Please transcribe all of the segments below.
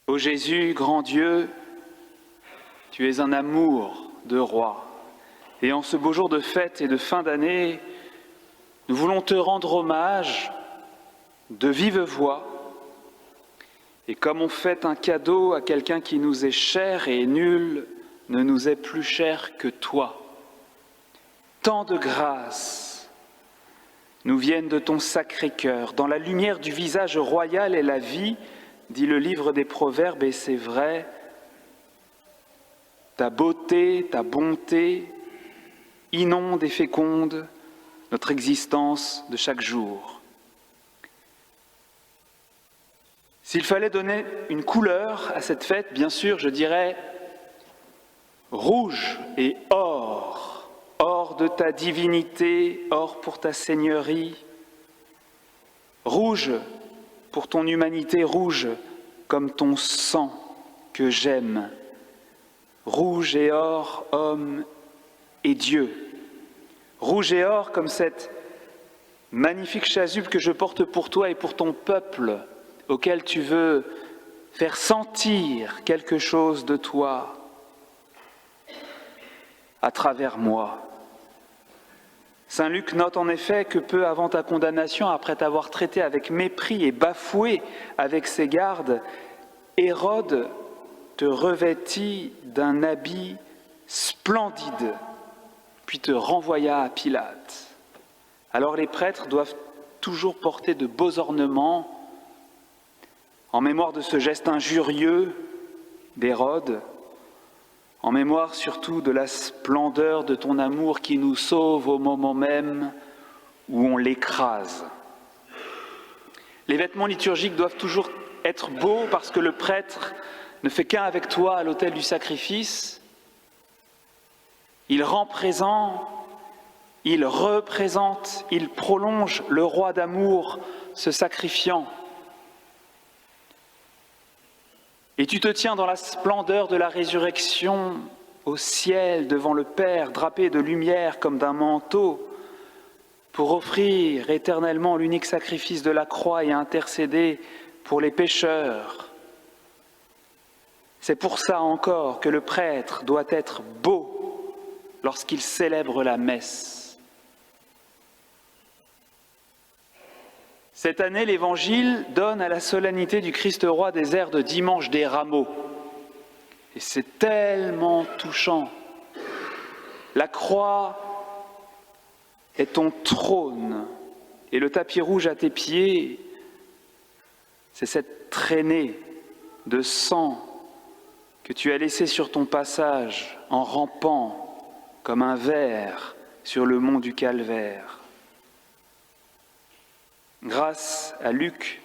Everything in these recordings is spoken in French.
Ô Jésus, grand Dieu, tu es un amour de roi. Et en ce beau jour de fête et de fin d'année, nous voulons te rendre hommage de vive voix. Et comme on fait un cadeau à quelqu'un qui nous est cher et nul ne nous est plus cher que toi, tant de grâces nous viennent de ton sacré cœur. Dans la lumière du visage royal et la vie, dit le livre des Proverbes, et c'est vrai, ta beauté, ta bonté inonde et féconde notre existence de chaque jour. S'il fallait donner une couleur à cette fête, bien sûr, je dirais rouge et or, or de ta divinité, or pour ta seigneurie, rouge pour ton humanité, rouge comme ton sang que j'aime, rouge et or, homme et Dieu, rouge et or comme cette magnifique chasuble que je porte pour toi et pour ton peuple, auquel tu veux faire sentir quelque chose de toi à travers moi. Saint Luc note en effet que peu avant ta condamnation, après t'avoir traité avec mépris et bafoué avec ses gardes, Hérode te revêtit d'un habit splendide, puis te renvoya à Pilate. Alors les prêtres doivent toujours porter de beaux ornements en mémoire de ce geste injurieux d'Hérode, en mémoire surtout de la splendeur de ton amour qui nous sauve au moment même où on l'écrase. Les vêtements liturgiques doivent toujours être beaux parce que le prêtre ne fait qu'un avec toi à l'autel du sacrifice. Il rend présent, il représente, il prolonge le roi d'amour se sacrifiant. Et tu te tiens dans la splendeur de la résurrection au ciel devant le Père, drapé de lumière comme d'un manteau, pour offrir éternellement l'unique sacrifice de la croix et intercéder pour les pécheurs. C'est pour ça encore que le prêtre doit être beau lorsqu'il célèbre la messe. Cette année, l'Évangile donne à la solennité du Christ roi des airs de dimanche des rameaux. Et c'est tellement touchant. La croix est ton trône et le tapis rouge à tes pieds, c'est cette traînée de sang que tu as laissée sur ton passage en rampant comme un ver sur le mont du Calvaire. Grâce à Luc,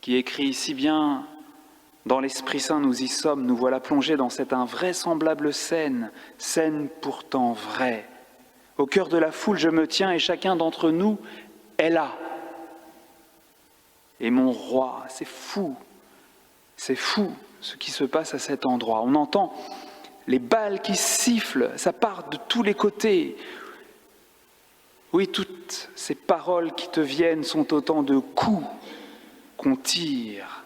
qui écrit si bien « Dans l'Esprit Saint nous y sommes, nous voilà plongés dans cette invraisemblable scène, scène pourtant vraie. Au cœur de la foule je me tiens et chacun d'entre nous est là. Et mon roi, c'est fou ce qui se passe à cet endroit. On entend les balles qui sifflent, ça part de tous les côtés. Oui, toutes ces paroles qui te viennent sont autant de coups qu'on tire.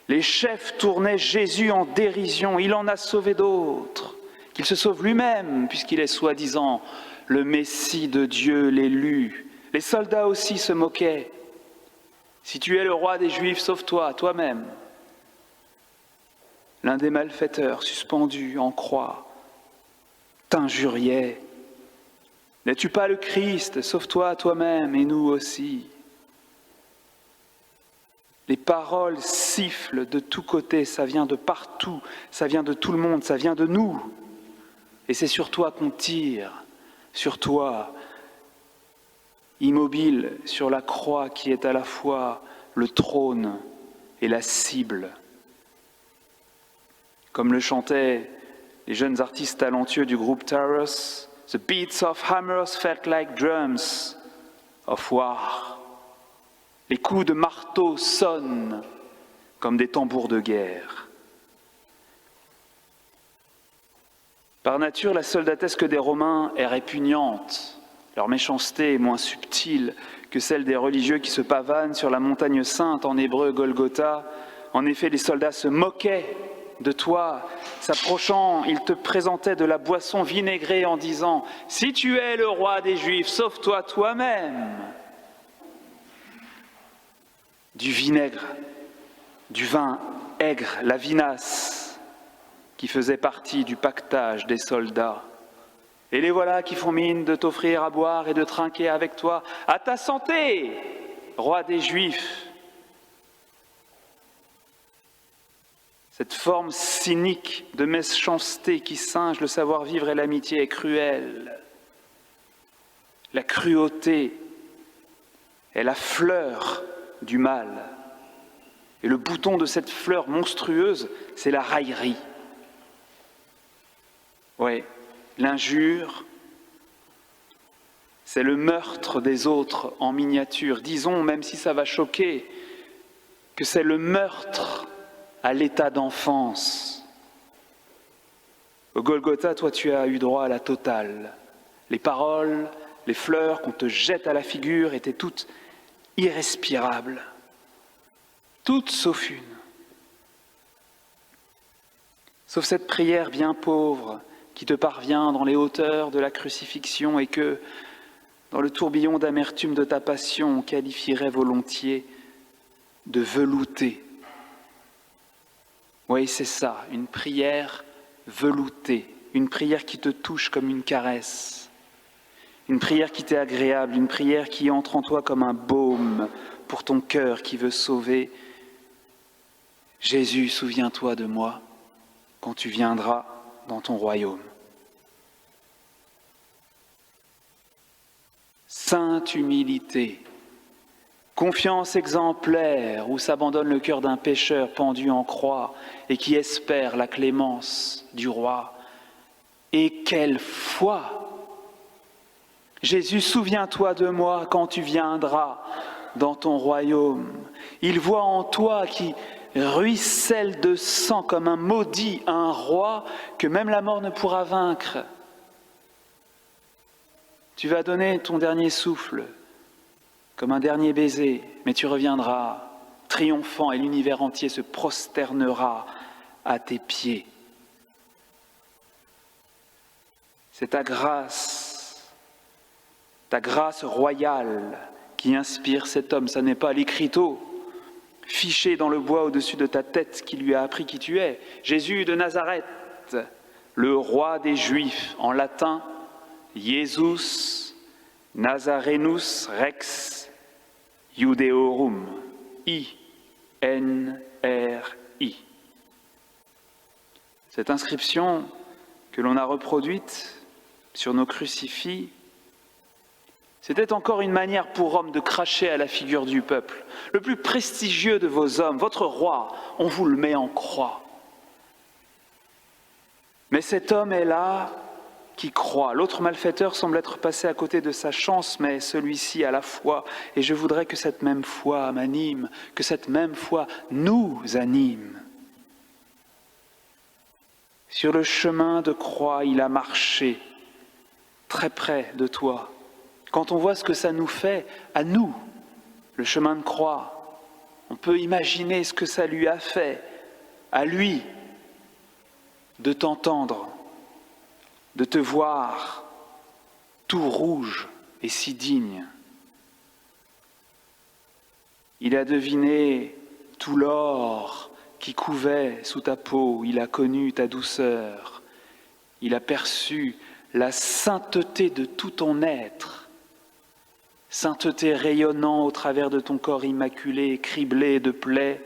Les chefs tournaient Jésus en dérision, il en a sauvé d'autres, qu'il se sauve lui-même, puisqu'il est soi-disant le Messie de Dieu, l'élu. Les soldats aussi se moquaient. Si tu es le roi des Juifs, sauve-toi, toi-même. L'un des malfaiteurs, suspendu en croix, t'injuriait. N'es-tu pas le Christ? Sauve-toi toi-même et nous aussi. Les paroles sifflent de tous côtés, ça vient de partout, ça vient de tout le monde, ça vient de nous. Et c'est sur toi qu'on tire, sur toi, immobile sur la croix qui est à la fois le trône et la cible. Comme le chantaient les jeunes artistes talentueux du groupe Taurus, The beats of hammers felt like drums of war. Les coups de marteau sonnent comme des tambours de guerre. Par nature, la soldatesque des Romains est répugnante. Leur méchanceté est moins subtile que celle des religieux qui se pavanent sur la montagne sainte, en hébreu Golgotha, En effet, les soldats se moquaient de toi. S'approchant, ils te présentaient de la boisson vinaigrée en disant « Si tu es le roi des Juifs, sauve-toi toi-même !» Du vinaigre, du vin aigre, la vinasse, qui faisait partie du pactage des soldats. Et les voilà qui font mine de t'offrir à boire et de trinquer avec toi. À ta santé, roi des Juifs. Cette forme cynique de méchanceté qui singe le savoir-vivre et l'amitié est cruelle. La cruauté est la fleur du mal. Et le bouton de cette fleur monstrueuse, c'est la raillerie. Oui, l'injure, c'est le meurtre des autres en miniature. Disons, même si ça va choquer, que c'est le meurtre à l'état d'enfance. Au Golgotha, toi, tu as eu droit à la totale. Les paroles, les fleurs qu'on te jette à la figure étaient toutes irrespirables. Toutes sauf une. Sauf cette prière bien pauvre qui te parvient dans les hauteurs de la crucifixion et que, dans le tourbillon d'amertume de ta passion, on qualifierait volontiers de velouté. Oui, c'est ça, une prière veloutée, une prière qui te touche comme une caresse, une prière qui t'est agréable, une prière qui entre en toi comme un baume pour ton cœur qui veut sauver. Jésus, souviens-toi de moi quand tu viendras dans ton royaume. Sainte humilité, confiance exemplaire où s'abandonne le cœur d'un pécheur pendu en croix et qui espère la clémence du roi. Et quelle foi! Jésus, souviens-toi de moi quand tu viendras dans ton royaume. Il voit en toi qui ruisselle de sang comme un maudit, un roi que même la mort ne pourra vaincre. Tu vas donner ton dernier souffle, comme un dernier baiser, mais tu reviendras triomphant et l'univers entier se prosternera à tes pieds. C'est ta grâce royale qui inspire cet homme. Ça n'est pas l'écriteau fiché dans le bois au-dessus de ta tête qui lui a appris qui tu es. Jésus de Nazareth, le roi des Juifs, en latin, Jesus Nazarenus Rex Iudeorum, I-N-R-I. Cette inscription que l'on a reproduite sur nos crucifix, c'était encore une manière pour Rome de cracher à la figure du peuple. Le plus prestigieux de vos hommes, votre roi, on vous le met en croix. Mais cet homme est là qui croit. L'autre malfaiteur semble être passé à côté de sa chance, mais celui-ci a la foi. Et je voudrais que cette même foi m'anime, que cette même foi nous anime. Sur le chemin de croix, il a marché très près de toi. Quand on voit ce que ça nous fait à nous, le chemin de croix, on peut imaginer ce que ça lui a fait à lui de t'entendre, de te voir tout rouge et si digne. Il a deviné tout l'or qui couvait sous ta peau, il a connu ta douceur, il a perçu la sainteté de tout ton être, sainteté rayonnant au travers de ton corps immaculé, criblé de plaies,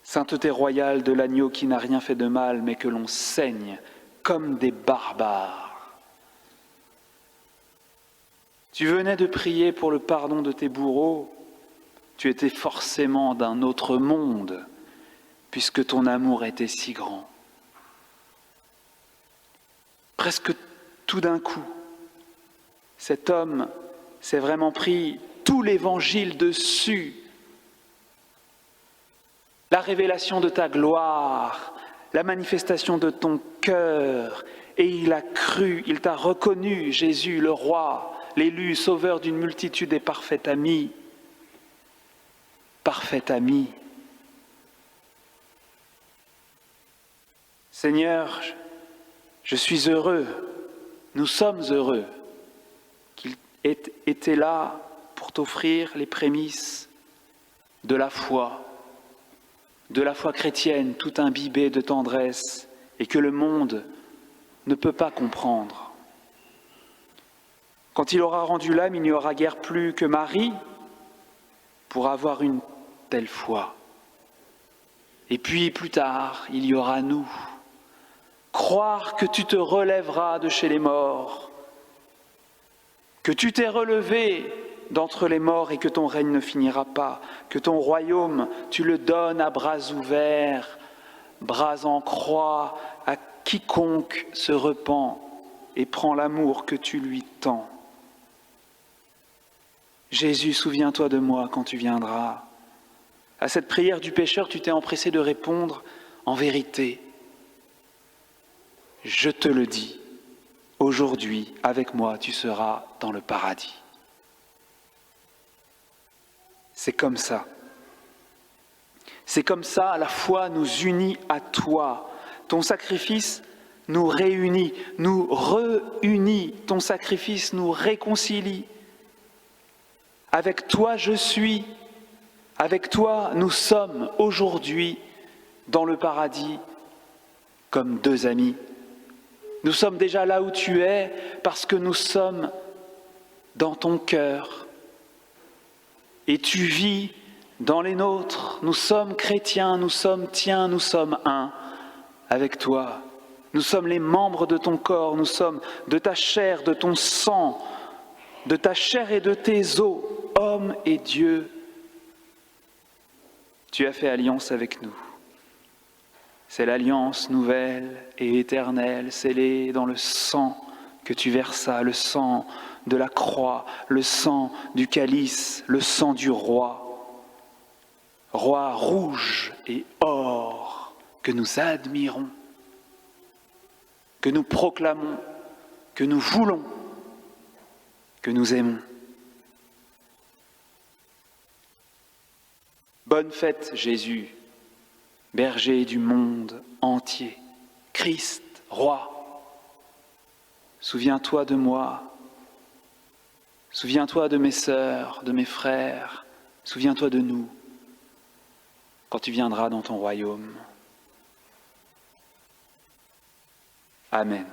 sainteté royale de l'agneau qui n'a rien fait de mal, mais que l'on saigne comme des barbares. Tu venais de prier pour le pardon de tes bourreaux, tu étais forcément d'un autre monde, puisque ton amour était si grand. Presque tout d'un coup, cet homme s'est vraiment pris tout l'évangile dessus. La révélation de ta gloire, la manifestation de ton cœur, et il a cru, il t'a reconnu, Jésus, le roi, l'élu, sauveur d'une multitude et parfait ami. Parfait ami, Seigneur, je suis heureux, nous sommes heureux qu'il ait été là pour t'offrir les prémices de la foi chrétienne, tout imbibée de tendresse et que le monde ne peut pas comprendre. Quand il aura rendu l'âme, il n'y aura guère plus que Marie pour avoir une telle foi. Et puis plus tard, il y aura nous. Croire que tu te relèveras de chez les morts, que tu t'es relevé d'entre les morts et que ton règne ne finira pas, que ton royaume, tu le donnes à bras ouverts, bras en croix, à quiconque se repent et prend l'amour que tu lui tends. Jésus, souviens-toi de moi quand tu viendras. À cette prière du pécheur, tu t'es empressé de répondre en vérité. Je te le dis, aujourd'hui, avec moi, tu seras dans le paradis. C'est comme ça. C'est comme ça, la foi nous unit à toi. Ton sacrifice nous réunit, nous réunit. Ton sacrifice nous réconcilie. Avec toi, je suis. Avec toi, nous sommes aujourd'hui dans le paradis comme deux amis. Nous sommes déjà là où tu es parce que nous sommes dans ton cœur. Et tu vis dans les nôtres. Nous sommes chrétiens, nous sommes tiens, nous sommes un avec toi. Nous sommes les membres de ton corps, nous sommes de ta chair, de ton sang, de ta chair et de tes os, homme et Dieu. Tu as fait alliance avec nous. C'est l'alliance nouvelle et éternelle, scellée dans le sang que tu versas, le sang de la croix, le sang du calice, le sang du roi. Roi rouge et or que nous admirons, que nous proclamons, que nous voulons, que nous aimons. Bonne fête, Jésus, berger du monde entier, Christ, roi. Souviens-toi de moi, souviens-toi de mes sœurs, de mes frères, souviens-toi de nous, quand tu viendras dans ton royaume. Amen.